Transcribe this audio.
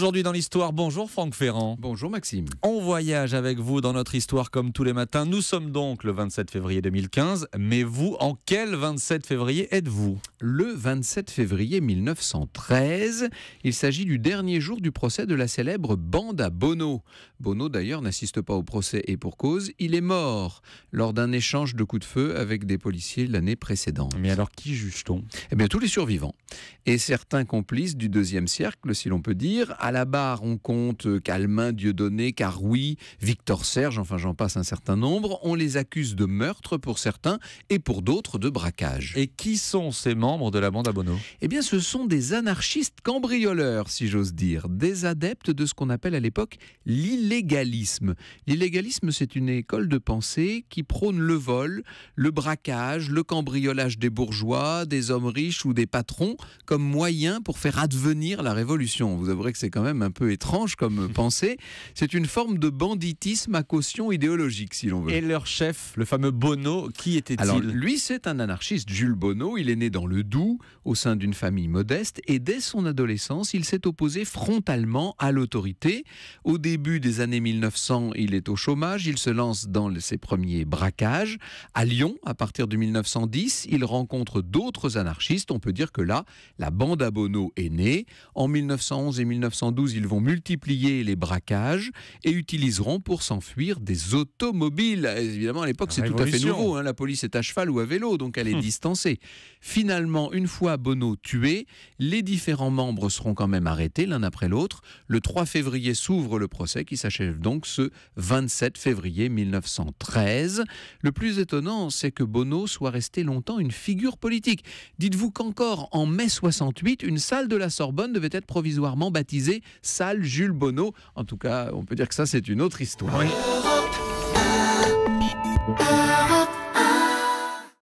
Aujourd'hui dans l'histoire, bonjour Franck Ferrand. Bonjour Maxime. On voyage avec vous dans notre histoire comme tous les matins. Nous sommes donc le 27 février 2015. Mais vous, en quel 27 février êtes-vous ? Le 27 février 1913, il s'agit du dernier jour du procès de la célèbre bande à Bono. Bono d'ailleurs n'assiste pas au procès et pour cause, il est mort lors d'un échange de coups de feu avec des policiers l'année précédente. Mais alors qui juge-t-on ? Eh bien tous les survivants et certains complices du deuxième cercle, si l'on peut dire. À la barre, on compte Calmin, Dieudonné, Carouy, Victor Serge, enfin j'en passe un certain nombre. On les accuse de meurtre pour certains et pour d'autres de braquage. Et qui sont ces membres de la bande à Bono ? Eh bien, ce sont des anarchistes cambrioleurs, si j'ose dire, des adeptes de ce qu'on appelle à l'époque l'illégalisme. L'illégalisme, c'est une école de pensée qui prône le vol, le braquage, le cambriolage des bourgeois, des hommes riches ou des patrons comme moyen pour faire advenir la révolution. Vous avouerez que c'est quand même un peu étrange comme pensée. C'est une forme de banditisme à caution idéologique, si l'on veut. Et leur chef, le fameux Bono, qui était-il ? Alors, lui, c'est un anarchiste, Jules Bono. Il est né dans le Doubs, au sein d'une famille modeste, et dès son adolescence, il s'est opposé frontalement à l'autorité. Au début des années 1900, il est au chômage, il se lance dans ses premiers braquages. À Lyon, à partir de 1910, il rencontre d'autres anarchistes. On peut dire que là, la bande à Bono est née. En 1911 et 1912, ils vont multiplier les braquages et utiliseront pour s'enfuir des automobiles. Évidemment, à l'époque, c'est tout à fait nouveau. La police est à cheval ou à vélo, donc elle est distancée. Finalement, une fois Bono tué, les différents membres seront quand même arrêtés l'un après l'autre. Le 3 février s'ouvre le procès qui s'achève donc ce 27 février 1913. Le plus étonnant, c'est que Bono soit resté longtemps une figure politique. Dites-vous qu'encore en mai 68, une salle de la Sorbonne devait être provisoirement baptisée salle Jules Bono. En tout cas, on peut dire que ça, c'est une autre histoire. Oui.